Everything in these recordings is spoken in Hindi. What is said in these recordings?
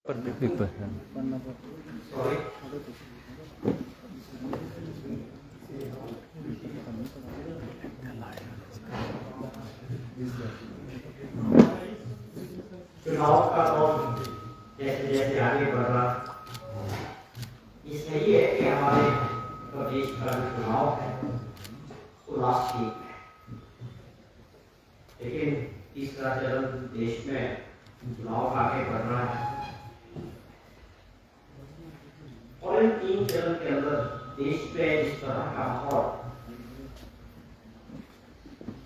बिग पर चुनाव का दौर जैसे जैसे आगे बढ़ रहा इसमें ये है कि हमारे प्रदेश का जो चुनाव है वो राष्ट्रीय है, लेकिन तीसरा चरण देश में चुनाव आगे बढ़ रहा है और इन 3 चरण के अंदर देश में जिस तरह का माहौल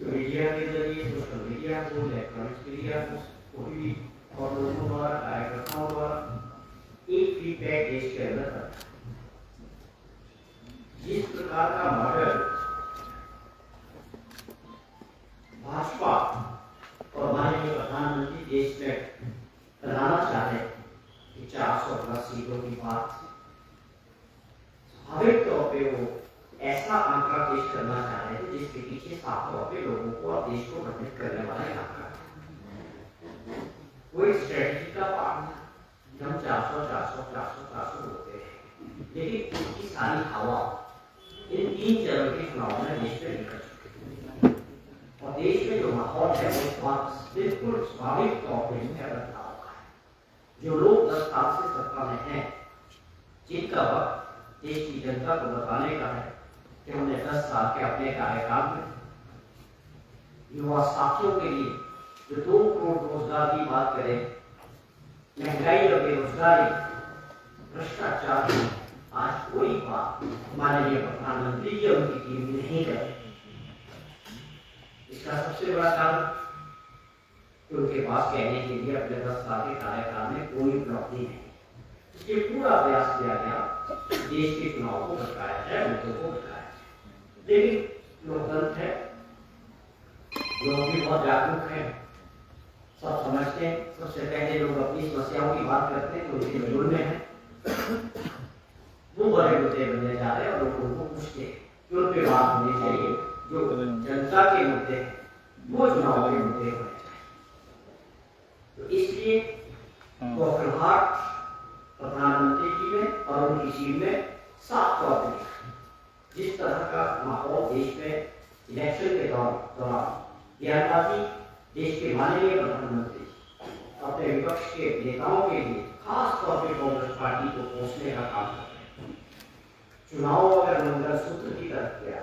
मीडिया के जरिए, सोशल मीडिया को, इलेक्ट्रॉनिक्स मीडिया को, कोई भी और लोगों द्वारा, कार्यकर्ताओं द्वारा एक फीडबैक देश के अंदर आता है। जिस प्रकार का मॉडल भाजपा और माननीय प्रधानमंत्री देश में बनाना चाहते हैं कि 400+ सीटों की बात, स्वाभाविक तौर पे वो ऐसा आंकड़ा पेश करना चाह रहे थे जिसके पीछे साफ तौर पे लोगों को और देश को भ्रमित करने वाला एक आंकड़ा है। वो एक स्ट्रेटेजी का पार्ट था कि हम 400 बोलते हैं, लेकिन इसकी सारी हवा इन 3 चरण के चुनाव में देश में निकल चुकी है और देश में जो माहौल है वो बिल्कुल स्वाभाविक तौर पर बदलाव का है। जो लोग 10 साल से सत्ता में हैं, जिनका वक्त देश की जनता को बताने का है कि हमने 10 साल के अपने कार्यकाल में युवा साथियों के लिए जो 2 करोड़ रोजगार की बात करें, महंगाई और बेरोजगारी, भ्रष्टाचार की आज कोई बात माननीय प्रधानमंत्री जी उनकी टीम नहीं कर रही। इसका सबसे बड़ा कारण कि उनके पास कहने के लिए अपने 10 साल के कार्यकाल में कोई उपलब्धि नहीं। इसलिए पूरा प्रयास किया गया देश के चुनाव को भटकाया जाए, मुद्दों को भटकाया जाए, लेकिन लोकतंत्र है, लोग भी बहुत जागरूक हैं, सब समझते हैं। सबसे पहले लोग अपनी समस्याओं की बात करते हैं तो उनके जुड़ में है, वो बड़े मुद्दे बनने जा रहे हैं और लोगों को पूछते हैं कि उन पे बात होनी चाहिए, जो जनता के मुद्दे हैं वो चुनाव के मुद्दे होने चाहिए। तो इसलिए बौखलाहट प्रधानमंत्री जी में और उनकी टीम में साफ तौर पर जिस तरह का माहौल देश में इलेक्शन के दौरान बयानबाजी देश के माननीय प्रधानमंत्री अपने विपक्ष के नेताओं के लिए खास तौर पर कांग्रेस पार्टी को कोसने का काम कर रहे हैं। चुनाव अगर मंगल सूत्र की तरफ गया,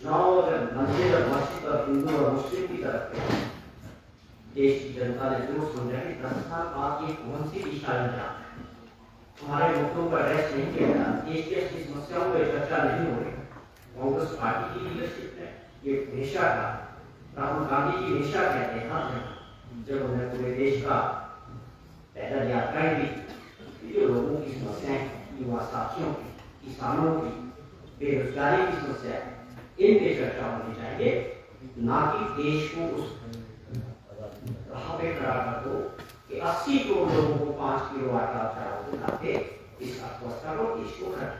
चुनाव अगर मंदिर और मस्जिद और हिंदू और मुस्लिम की तरफ गया, देश की जनता ने जरूर समझा कि 10 साल बाद ये कौन सी दिशा में जाना है, हमारे मुद्दों पर एड्रेस नहीं किया जा रहा, देश की समस्याओं पर चर्चा नहीं हो रही। कांग्रेस पार्टी की लीडरशिप ने ये हमेशा कहा, राहुल गांधी जी हमेशा कहते हैं जब उन्हें पूरे देश का पैदल यात्राएं भी, जो लोगों की समस्याएं, युवा साथियों की, किसानों की, बेरोजगारी की समस्या है, इन पे चर्चा होनी चाहिए, ना कि देश को उस राह पे खड़ा कर दो कि 80 करोड़ लोगों को 5 किलो आटा चढ़ाओ खाते इस अवस्था को देश को खड़ा।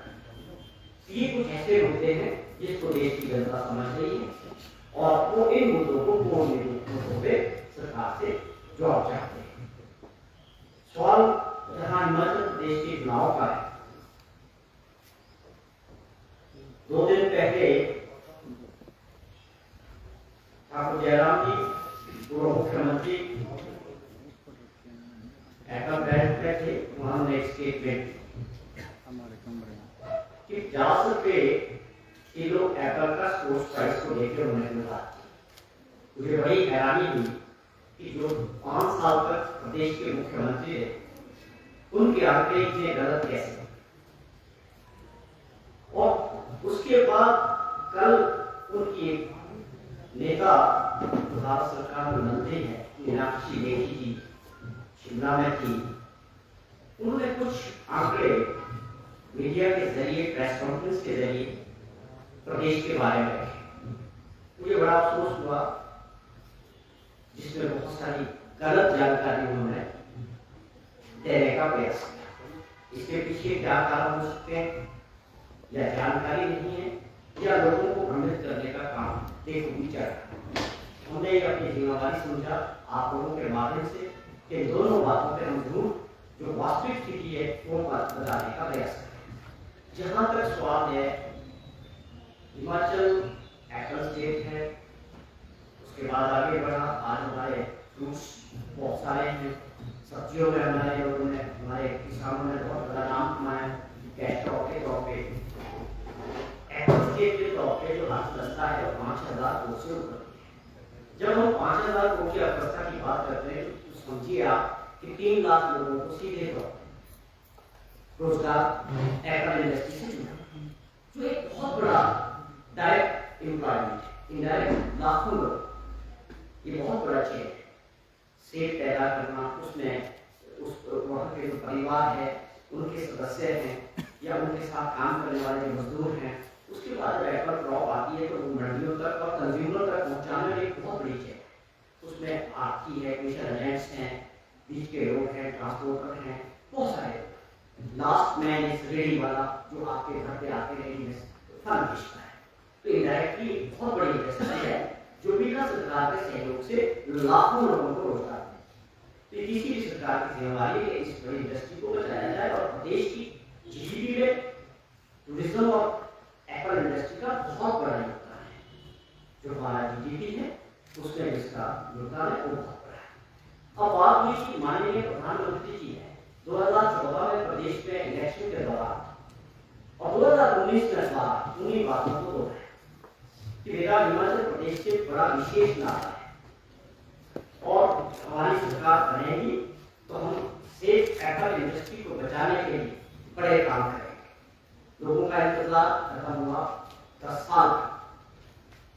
ये कुछ ऐसे मुद्दे हैं जिसको देश की जनता समझ रही है और वो इन मुद्दों को पूर्ण मुद्दों पे सरकार से जवाब चाहते हैं। सवाल जहां हिमाचल प्रदेश के चुनाव का है, 2 दिन पहले ठाकुर जयराम जी पूर्व मुख्यमंत्री एटम प्लांट पे थे, उन्होंने एक स्टेटमेंट कि 50 रुपए किलो एप्पल का सोर्स प्राइस को लेकर उन्होंने बोला। मुझे बड़ी हैरानी हुई कि जो 5 साल तक प्रदेश के मुख्यमंत्री थे, उनके आंकड़े इतने गलत कैसे। और उसके बाद कल उनकी नेता भारत सरकार में मंत्री है मीनाक्षी लेखी जी शिमला में थी, उन्होंने कुछ आंकड़े मीडिया के जरिए, प्रेस कॉन्फ्रेंस के जरिए प्रदेश के बारे में रखे। मुझे बड़ा अफसोस हुआ जिसमें बहुत सारी गलत जानकारी उन्होंने देने का प्रयास किया। इसके पीछे क्या कारण हो सकते हैं, या जानकारी नहीं है, या लोगों को भ्रमित करने का काम बेखूबी चल रहा है। हमने एक अपनी जिम्मेदारी समझा आप लोगों के माध्यम से कि दोनों बातों पर हम जरूर जो वास्तविक स्थिति है वो बताने का प्रयास करें। जहाँ तक सवाल है, हिमाचल एप्पल स्टेट है, उसके बाद आगे बढ़ा, आज हमारे फ्रूट्स बहुत सारे हैं, सब्जियों में हमारे लोगों ने, हमारे किसानों ने बहुत बड़ा नाम कमाया। कैश क्रॉप के तौर पे एप्पल स्टेट के तौर पे जो अर्थव्यवस्था है वो 5,000 करोड़ से ऊपर है। जब हम 5,000 करोड़ की अर्थव्यवस्था की बात करते हैं तो समझिए आप कि 3 लाख लोगों को सीधे तौर पर रोजगार एप्पल इंडस्ट्री से जुड़ा, जो एक बहुत बड़ा डायरेक्ट एम्प्लॉयमेंट है। इनडायरेक्ट लाखों लोग, ये बहुत बड़ा चेन है। सेब पैदा करना, उसमें उस वहाँ के जो परिवार है, उनके सदस्य हैं या उनके साथ काम करने वाले जो मजदूर हैं, उसके बाद जब एप्पल क्रॉप आती है तो वो मंडियों तक और कंज्यूमर तक पहुँचाने में एक बहुत बड़ी चेन है। उसमें आरती है, कमीशन एजेंट्स हैं, बीच के लोग हैं, ट्रांसपोर्टर हैं, बहुत सारे। लास्ट मैन इज रेडी वाला जो आपके घर पे आके रेडी में फल बेचता है। तो इनडायरेक्टली बहुत बड़ी इंडस्ट्री है जो बिना सरकार के सहयोग से लाखों लोगों को रोजगार देती है। तो किसी भी सरकार की जिम्मेदारी है इस बड़ी इंडस्ट्री को बचाया जाए और प्रदेश की जीडीपी में टूरिज्म और एप्पल इंडस्ट्री का बहुत बड़ा योगदान है। जो हमारा जीडीपी है उसमें इसका योगदान है वो बहुत बड़ा है। अब बात हुई कि माननीय प्रधानमंत्री जी ने 2014 में प्रदेश में इलेक्शन के दौरान और 2019 में बात उन्हीं बातों को दोहराया कि मेरा हिमाचल प्रदेश से बड़ा विशेष नाता है और हमारी सरकार बनेगी तो हम सेफ एप्पल इंडस्ट्री को बचाने के लिए बड़े काम करेंगे। लोगों का इंतजार खत्म हुआ 10 साल का।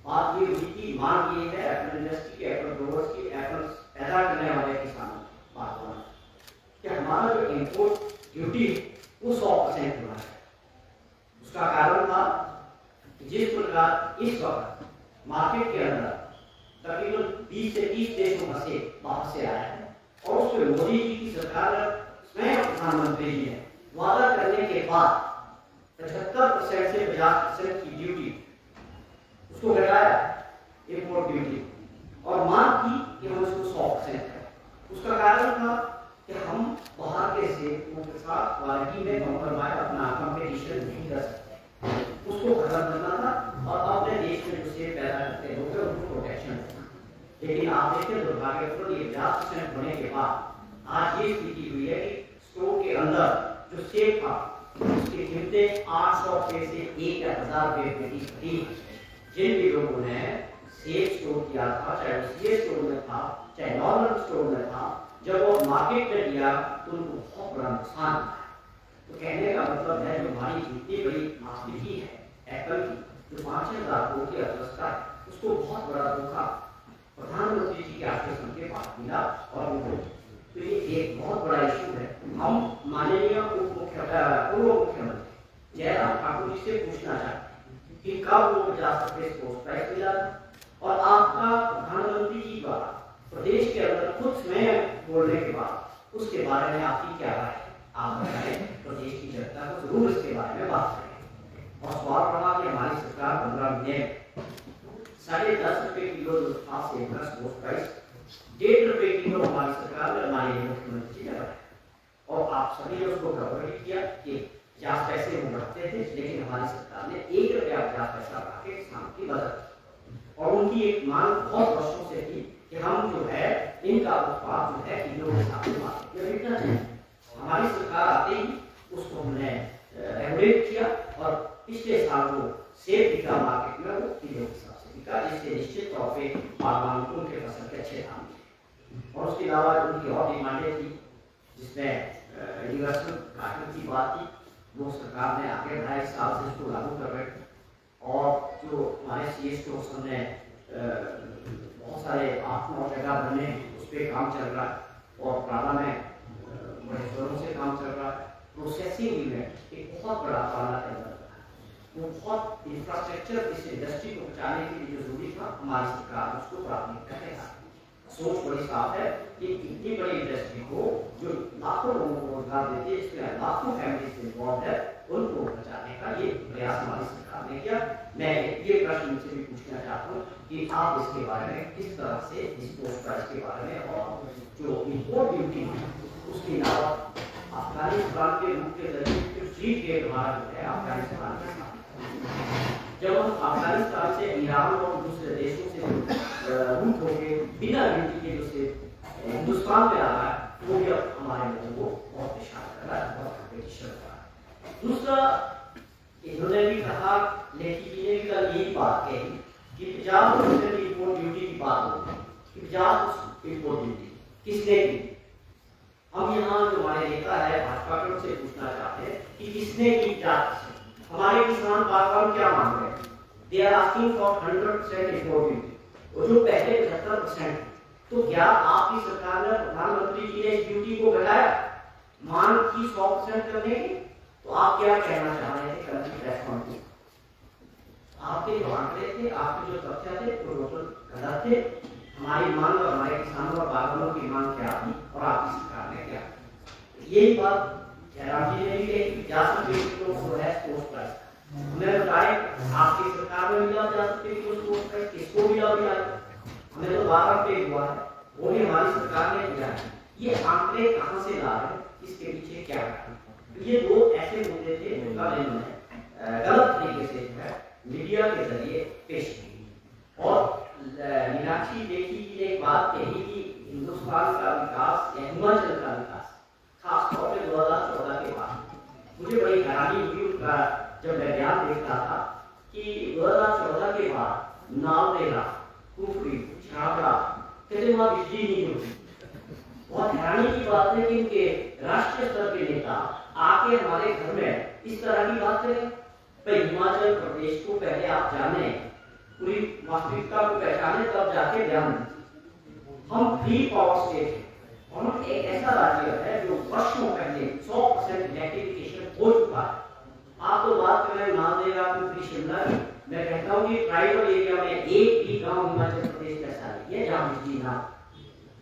बात ये हुई कि मांग ये है एप्पल इंडस्ट्री के, एप्पल ग्रोवर्स की, एप्पल पैदा करने वाले किसानों की बात होना कि हमारा जो इम्पोर्ट ड्यूटी वो 100% होना है। उसका कारण था कि जिस प्रकार इस वक्त मार्केट के अंदर तकरीबन 20 से 30 देशों में से वापस से आया है और उसमें मोदी जी की सरकार स्वयं प्रधानमंत्री जी ने वादा करने के बाद 75% से 50% की ड्यूटी उसको घटाया इम्पोर्ट ड्यूटी और मांग की कि हम उसको 100% करें। उसका कारण था कि हम बाहर के सेवकों के साथ क्वालिटी में कॉम्प्रोमाइज अपना कंपटीशन नहीं कर सकते, उसको खत्म करना था और अपने देश में जो सेब पैदा करते लोग हैं उनको प्रोटेक्शन देना। लेकिन आप देखें दुर्भाग्यपूर्ण ये 50% होने के बाद आज ये स्थिति हुई है कि स्टोर के अंदर जो सेब था उसकी कीमतें 800 रुपये से 1,000 रुपये प्रति थी। जिन भी लोगों ने सेब स्टोर किया था, चाहे वो सीए स्टोर में था चाहे नॉर्मल स्टोर में था, जब वो मार्केट में दिया तो उनको बहुत बड़ा नुकसान हुआ। तो कहने का मतलब है जो हमारी जितनी बड़ी मास्टिकी है एप्पल की, जो 5,000 करोड़ की अर्थव्यवस्था है, उसको बहुत बड़ा धोखा प्रधानमंत्री जी के आश्वासन के बाद मिला और उनको, तो ये एक बहुत बड़ा इशू है। हम माननीय पूर्व मुख्यमंत्री जयराम ठाकुर जी से पूछना चाहते हैं कि कब वो 50 रुपये स्पोर्ट्स प्राइज मिला और आपका प्रधानमंत्री जी द्वारा प्रदेश के अंदर खुद स्वयं बोलने के बाद उसके बारे में आपकी क्या राय है? आप बताएं, प्रदेश की जनता को जरूर इसके बारे में बात करें। और सवाल रहा कि हमारी सरकार 15 महीने 10.5 रुपये किलो जो था सेब का स्पोर्ट्स प्राइस 1.5 रुपये किलो हमारी सरकार ने माननीय मुख्यमंत्री जी ने बनाया और आप सभी ने उसको गड़बड़ी किया कि 50 पैसे वो बढ़ते थे, लेकिन हमारी सरकार ने 1 रुपया 50 पैसा बढ़ा के किसान की मदद की। और उनकी एक मांग बहुत वर्षों से थी कि हम जो है इनका उत्पाद जो है किलो के हिसाब से मार्केट में बिकना चाहिए। हमारी सरकार आते ही उसको हमने रेगुलेट किया और पिछले साल वो सेब बिका मार्केट में, वो किलो के हिसाब से बिका, जिससे निश्चित तौर पे बागवान को उनके फसल के अच्छे दाम मिले। और उसके अलावा उनकी और डिमांडें थी जिसमें यूनिवर्सल काटन की बात थी, वो सरकार ने आगे 2.5 साल से इसको लागू कर रहे। और जो हमारे सीए स्टोर्स हमने बहुत सारे 8-9 जगह बने, उस पर काम चल रहा है और प्राला में बड़े जोरों से काम चल रहा है। प्रोसेसिंग में एक बहुत बड़ा प्राला चल रहा है, वो बहुत इंफ्रास्ट्रक्चर इस इंडस्ट्री को बचाने के लिए जो जरूरी था हमारी सरकार उसको प्राथमिकता देगा। सोच बड़ी साफ है कि इतनी बड़ी इंडस्ट्री को जो लाखों लोगों को रोजगार देती है, इसमें लाखों फैमिलीज इन्वॉल्व है, उनको बचाने का ये प्रयास हमारी सरकार ने किया। मैं ये प्रश्न उनसे भी पूछना चाहता हूँ कि आप इसके बारे में किस तरह से इस पोस्ट प्राइस के बारे में और जो इम्पोर्ट ड्यूटी है उसके अलावा पाकिस्तान के रूप के जरिए सिर्फ जीत के हमारा जो है अफगानिस्तान के साथ। जब हम अफगानिस्तान से ईरान और दूसरे देशों से रूट होके बिना गिनती के जो से हिंदुस्तान में आ रहा है, वो भी अब हमारे लोगों को बहुत परेशान कर रहा है, बहुत कंपटीशन कर रहा है। दूसरा, इन्होंने भी कहा, लेखी जी ने भी कल यही बात कही कि 50% इम्पोर्ट ड्यूटी की बात होती है, 50% इम्पोर्ट ड्यूटी किसने की? हम यहाँ जो हमारे नेता है भाजपा के, उनसे पूछना चाहते हैं कि किसने की? क्या हमारे किसान बागवान क्या मांग रहे हैं? They are asking for 100% import duty, और जो पहले 75%। तो क्या आपकी सरकार ने, प्रधानमंत्री जी ने इस ड्यूटी को घटाया मांग की 100% करने की? तो आप क्या कहना चाह रहे थे कल की प्रेस कॉन्फ्रेंस? आपके जो आंकड़े थे, आपके जो तथ्य थे, वो टोटल गलत थे। हमारी मांग और हमारे किसानों और बागवानों की मांग क्या थी और आपकी सरकार ने क्या? यही बात जयराम जी ने भी कही कि 50% को है स्पोर्ट्स प्राइस। हमें बताए आपकी सरकार में मिला 50% को स्पोर्ट्स प्राइस, किसको मिला? हमें तो 12 रुपये हुआ है, वो भी हमारी सरकार ने दिया है। ये आंकड़े कहाँ से ला रहे हैं, इसके पीछे क्या है? ये दो ऐसे मुद्दे थे जो इन्होंने गलत तरीके से मीडिया के जरिए पेश की। और मीनाक्षी लेखी जी ने एक बात कही कि हिंदुस्तान का विकास या हिमाचल का विकास खासतौर पर 2014 के बाद मुझे बड़ी हैरानी हुई उनका, जब मैं बयान देखता था कि 2014 के बाद नालदेहरा, कुफरी, छाबड़ा, कहते वहां बिजली नहीं होती। बहुत हैरानी की बात है कि इनके राष्ट्रीय स्तर के नेता आके हमारे घर में इस तरह की बात करें। भाई हिमाचल प्रदेश को पहले आप जाने, पूरी वास्तविकता को पहचाने, तब जाके बयान दीजिए। हम फ्री पावर स्टेट है और हम एक ऐसा राज्य है जो वर्षों पहले 100% इलेक्ट्रिफिकेशन हो चुका है। आप तो बात कर रहे हैं नालदेहरा, कुफरी, शिमला की। मैं कहता हूँ कि ट्राइबल एरिया में एक भी गाँव हिमाचल प्रदेश ऐसा नहीं है जहाँ बिजली ना।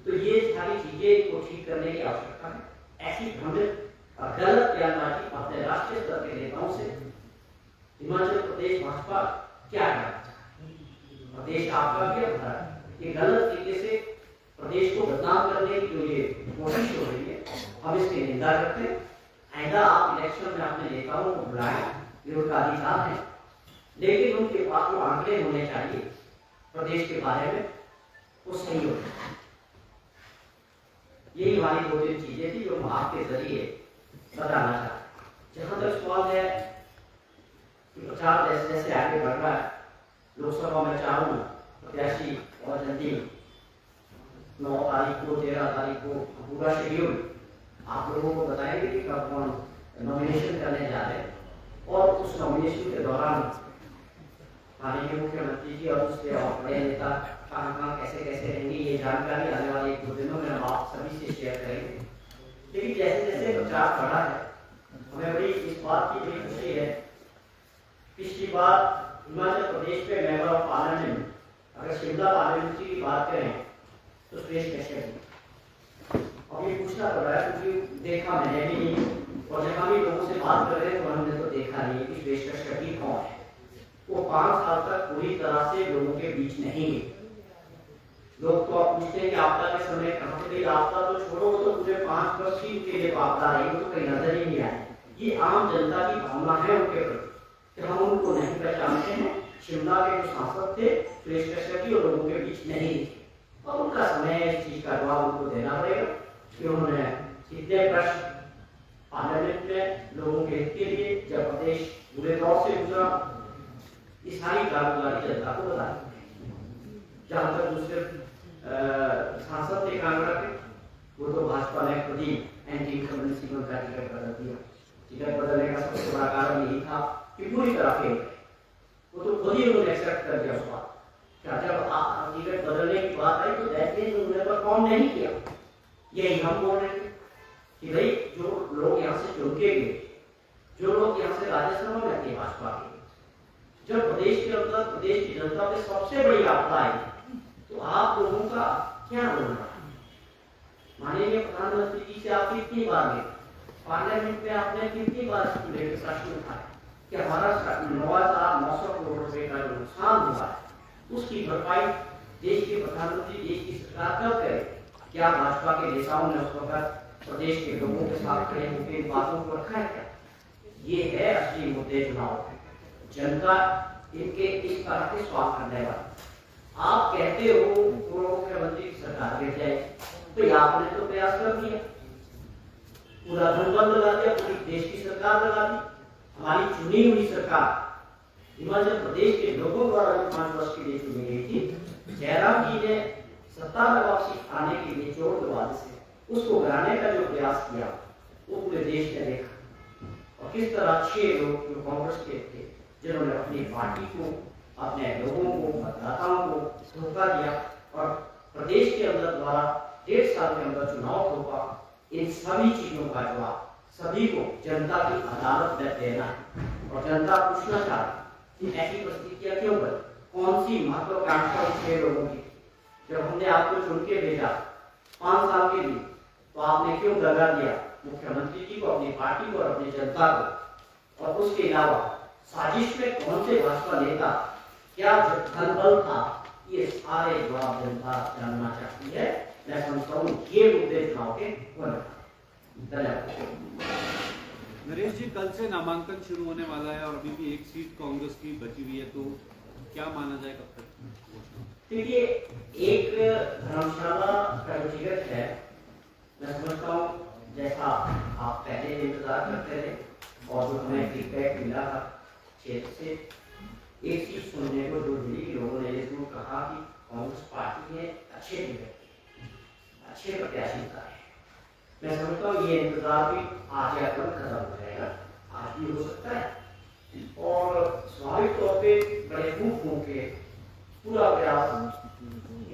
तो ये सारी चीजें को ठीक करने की आवश्यकता है। ऐसी भ्रमित और गलत बयानबाजी अपने राष्ट्रीय स्तर के नेताओं से हिमाचल प्रदेश भाजपा क्या करता है? प्रदेश आपका भी अपना, ये गलत तरीके से प्रदेश को बदनाम करने की जो ये कोशिश हो रही है, हम इसकी निंदा करते हैं। आइंदा आप इलेक्शन में अपने नेताओं को बुलाएं, ये उनका अधिकार है, लेकिन उनके पास जो आंकड़े होने चाहिए प्रदेश के बारे में, वो सही होने चाहिए। यही हमारी 2-3 चीजें थी जो हम आपके जरिए बताना चाहते। जहां तक सवाल है कि प्रचार जैसे जैसे आगे बढ़ रहा है, लोकसभा में चारों प्रत्याशी और जल्दी 9 तारीख को, 13 तारीख को पूरा शेड्यूल आप लोगों को बताएंगे कि कब कौन नॉमिनेशन करने जा रहे हैं, और उस नॉमिनेशन के दौरान माननीय मुख्यमंत्री जी और उसके और बड़े नेता कहाँ कैसे कैसे रहेंगे, ये जानकारी आने वाले 1-2 दिनों में हम आप सभी से शेयर करेंगे। लेकिन जैसे जैसे प्रचार बढ़ा है, हमें बड़ी इस बात की बड़ी खुशी है। पिछली बार हिमाचल प्रदेश के मेंबर ऑफ पार्लियामेंट, अगर शिमला पार्लियामेंट्री की बात करें तो सुरेश कश्यप। अब ये पूछना पड़ रहा है क्योंकि देखा मैंने भी नहीं, और जब हम लोगों से बात कर रहे हैं तो हमने तो देखा नहीं कि सुरेश कश्यप ही कौन है। वो 5 साल तक पूरी तरह से लोगों के बीच नहीं गए। लोग तो आप पूछते हैं कि आपदा के समय कहाँ से गई? आपदा तो छोड़ो, वो तो पूरे 5 वर्ष ही उनके लिए आपदा रही, वो तो कहीं नजर ही नहीं आए। ये आम जनता की भावना है उनके प्रति कि हम उनको नहीं पहचानते हैं। शिमला के जो सांसद थे सुरेश कश्यप जी, और लोगों के बीच नहीं थे, और उनका समय इस चीज का जवाब उनको देना पड़ेगा कि उन्होंने कितने प्रश्न पार्लियामेंट में लोगों के हित के लिए, जब प्रदेश बुरे दौर से गुजरा, इस सारी कारगुजारी जनता को बता। जहां तक दूसरे सांसद थे कांगड़ा के, वो तो भाजपा ने खुद ही एंटी इनकम्बेंसी का टिकट बदल दिया। टिकट बदलने का सबसे बड़ा कारण यही था कि पूरी तरह फेल, वो तो खुद ही उन्होंने एक्सेप्ट कर दिया उस बात। क्या जब टिकट बदलने की बात आई तो दैट मींस उन्होंने परफॉर्म नहीं किया। यही हम बोल रहे थे कि भाई जो लोग यहाँ से चुन के गए, जो लोग यहाँ से राज्यसभा में थे भाजपा के, जब प्रदेश के अंदर प्रदेश की जनता पे सबसे बड़ी आपदा आई, तो आप लोगों का क्या रोल रहा? माननीय प्रधानमंत्री जी से आप कितनी बार गए पार्लियामेंट में, आपने कितनी बार प्रश्न उठाया कि हमारा 9,900 करोड़ रुपए का जो नुकसान हुआ है, उसकी भरपाई देश के प्रधानमंत्री, देश की सरकार कब करे? क्या भाजपा के नेताओं ने उस वक्त प्रदेश के लोगों के साथ खड़े होकर इन बातों को रखा है क्या? ये है असली मुद्दे चुनाव। जनता इनके इस तरह के सवाल करने वाले। आप कहते हो पूर्व मुख्यमंत्री की सरकार गिर जाए, तो आपने तो प्रयास कर दिया, पूरा धनबल लगा दिया, पूरी देश की सरकार लगा दी, हमारी चुनी हुई सरकार हिमाचल प्रदेश के लोगों द्वारा जो 5 वर्ष के लिए चुनी गई थी। जयराम जी ने सत्ता में वापसी आने के लिए जोर दरवाजे से उसको गिराने का जो प्रयास किया वो पूरे देश ने देखा। और किस तरह 6 लोग जो कांग्रेस के थे, जिन्होंने अपनी पार्टी को, अपने लोगों को, मतदाताओं को धोखा दिया और प्रदेश के अंदर द्वारा 1.5 साल के अंदर चुनाव धोखा, इन सभी चीजों का जवाब सभी को जनता की अदालत में देना है। और जनता पूछना चाहती कि ऐसी परिस्थितियां क्यों बनी, कौन सी महत्वाकांक्षा 6 लोगों की? जब हमने आपको चुन के भेजा 5 साल के लिए, तो आपने क्यों दगा दिया मुख्यमंत्री जी को, अपनी पार्टी को और अपनी जनता को? और उसके अलावा साजिश में कौन से भाजपा नेता, क्या धनबल था, ये सारे जवाब जनता जानना चाहती है। मैं समझता हूँ ये मुद्दे चुनाव के धन्यवाद। नरेश जी, कल से नामांकन शुरू होने वाला है और अभी भी एक सीट कांग्रेस की बची हुई है, तो क्या माना जाए कब तक? देखिए, एक धर्मशाला का जो टिकट है, मैं समझता हूँ जैसा आप पहले इंतजार करते थे और जो हमें फीडबैक मिला था क्षेत्र से, एक चीज सुनने को जो दिल्ली के लोगों ने जरूर कहा कि कांग्रेस पार्टी में अच्छे टिकट, अच्छे प्रत्याशी है। मैं समझता हूँ ये इंतजार भी आज या कल खत्म हो जाएगा, आज भी हो सकता है। और स्वाभाविक तौर पे बड़े फूक फूक के पूरा प्रयास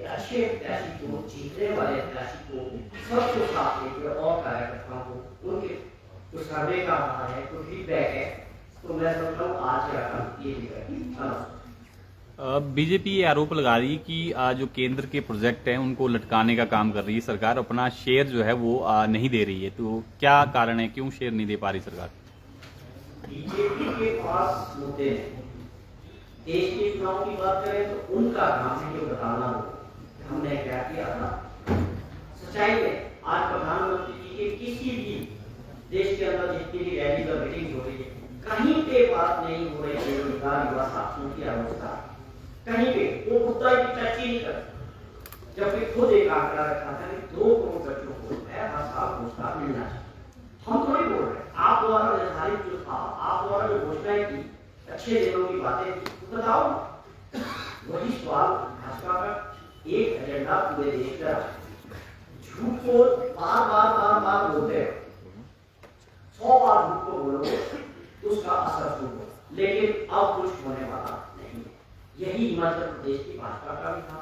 अच्छे प्रत्याशी को, जीतने वाले प्रत्याशी को, सबको साथ लेकर और कार्यकर्ताओं को उनके जो सर्वे का रहा है, जो फीडबैक है, तो मैं समझता हूँ आज या कल ये निकलेगी। बीजेपी ये आरोप लगा रही है कि जो केंद्र के प्रोजेक्ट हैं उनको लटकाने का काम कर रही है सरकार, अपना शेयर जो है वो नहीं दे रही है। तो क्या कारण है, क्यों शेयर नहीं दे पा रही सरकार? बीजेपी के पास मुद्दे हैं। देश के चुनाव की बात करें तो उनका काम है कि बताना हो हमने क्या किया था। सच्चाई में आज प्रधानमंत्री जी के किसी भी देश के अंदर जितनी भी रैली और मीटिंग हो रही है, कहीं पे बात नहीं हो रही है बेरोजगार युवा साथियों की अवस्था, कहीं पे वो मुद्दा की चर्चा नहीं करते। जबकि खुद एक आंकड़ा रखा था कि 2 करोड़ बच्चों को हर साल रोजगार मिलना चाहिए। हम तो नहीं बोल रहे, आप द्वारा निर्धारित जो था, आप द्वारा जो घोषणाएं की, अच्छे दिनों की बातें की, तो बताओ। वही सवाल भाजपा का एक एजेंडा पूरे देश का, झूठ को बार बोलते हैं, 100 बार झूठ को बोलोगे तो उसका असर शुरू हो, लेकिन अब कुछ होने वाला नहीं है। यही हिमाचल प्रदेश की भाजपा का भी था।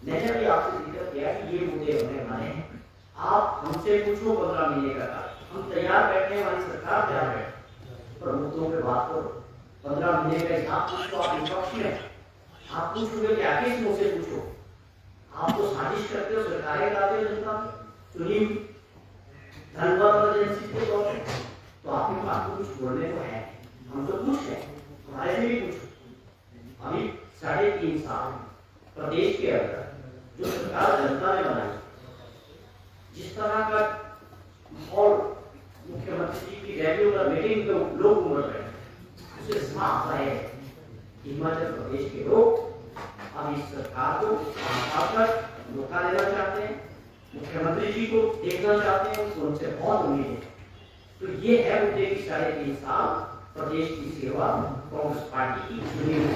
मैंने भी आपसे जिक्र किया कि ये मुद्दे होने वाले हैं, आप हमसे पूछो 15 महीने का, हम तैयार बैठने वाली सरकार तैयार बैठे, पर मुद्दों पे बात करो। 15 महीने का हिसाब पूछो, आप विपक्ष में आप पूछोगे कि आगे से मुझसे पूछो। आप तो साजिश करते हो, सरकारें लाते हो जनता चुनी धनबल एजेंसी के तौर पर, तो आपके पास तो कुछ बोलने को है। हम तो पूछ रहे हैं, हमारे से भी पूछो। अभी 3.5 साल प्रदेश के अंदर जो सरकार जनता ने बनाई, जिस तरह का माहौल मुख्यमंत्री जी की रैलियों का मीटिंग में लोग उमड़ रहे हैं, उसे साफ है हिमाचल प्रदेश के लोग अब इस सरकार को धोखा देना चाहते हैं, मुख्यमंत्री जी को देखना चाहते हैं, उनको उनसे बहुत उम्मीद है। तो ये है मुद्दे की 3.5 साल प्रदेश की सेवा कांग्रेस पार्टी की चुनी हुई।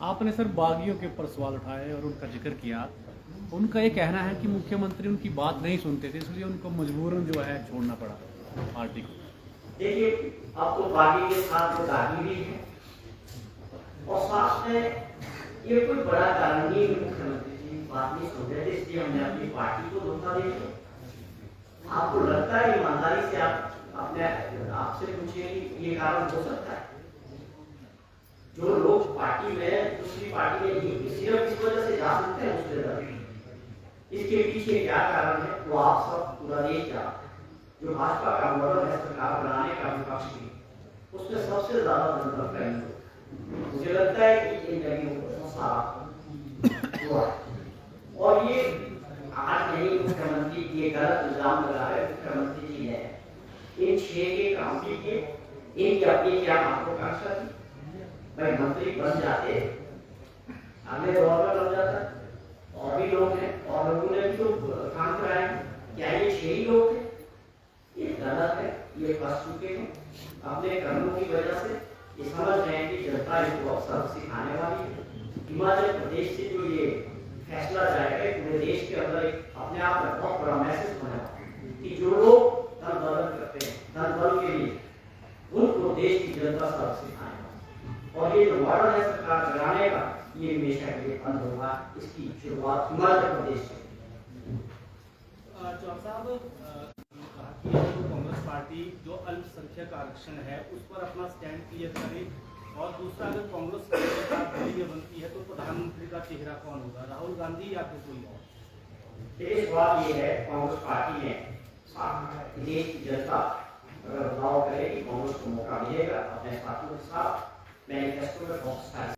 आपने सर बागियों के ऊपर सवाल उठाए और उनका जिक्र किया। उनका ये कहना है कि मुख्यमंत्री उनकी बात नहीं सुनते थे, इसलिए उनको मजबूरन जो है छोड़ना पड़ा पार्टी को। देखिए, अब तो बागी के साथ तो दागी भी है और साथ में ये कोई बड़ा कारण नहीं है, मुख्यमंत्री जी बात नहीं सुन रहे थे इसलिए हमने अपनी पार्टी को धोखा दे दिया। आपको लगता है ईमानदारी से आप अपने आपसे पूछिए कि ये कारण हो सकता है? जो लोग पार्टी में दूसरी पार्टी में सिर्फ इस वजह से जा सकते हैं उसके अंदर, इसके पीछे क्या कारण है वो आप सब पूरा देश जानते हैं। जो भाजपा का मॉडल है सरकार बनाने का विपक्ष की, उसमें सबसे ज्यादा जनता का मुझे लगता है कि इन जगहों को सारा हुआ। और ये आज नहीं मुख्यमंत्री ये गलत इल्जाम लगा रहे मुख्यमंत्री जी ने। इन 6 के काम कीजिए, इनकी अपनी क्या महत्वाकांक्षा थी? भाई मंत्री बन जाते, अगले दौर में बन जाता, और भी लोग हैं और लोगों ने भी तो काम कराया। क्या ये 6 ही लोग थे? ये गलत है, ये फंस चुके हैं अपने कर्मों की वजह से। ये समझ रहे हैं कि जनता इनको अब सबक सिखाने वाली है। हिमाचल प्रदेश से जो ये फैसला जाएगा पूरे देश के अंदर एक अपने आप में बहुत बड़ा मैसेज बना कि जो लोग धन दौलत करते हैं, धन बल के लिए, उनको देश की जनता सबक सिखाएगा। और ये जो मॉडल है सरकार चलाने का, ये हमेशा के लिए बंद होगा। इसकी शुरुआत हिमाचल प्रदेश से। चौहान साहब कहा कि जो कांग्रेस पार्टी जो अल्पसंख्यक आरक्षण है उस पर अपना स्टैंड क्लियर करे, और दूसरा अगर कांग्रेस के साथ दिल्ली में बनती है तो प्रधानमंत्री का चेहरा कौन होगा, राहुल गांधी या फिर कोई और? देखिए सवाल ये है, कांग्रेस पार्टी ने देश की जनता अगर बदलाव करेगी, कांग्रेस को मौका मिलेगा अपने साथियों के साथ मैनिफेस्टो में बहुत सारे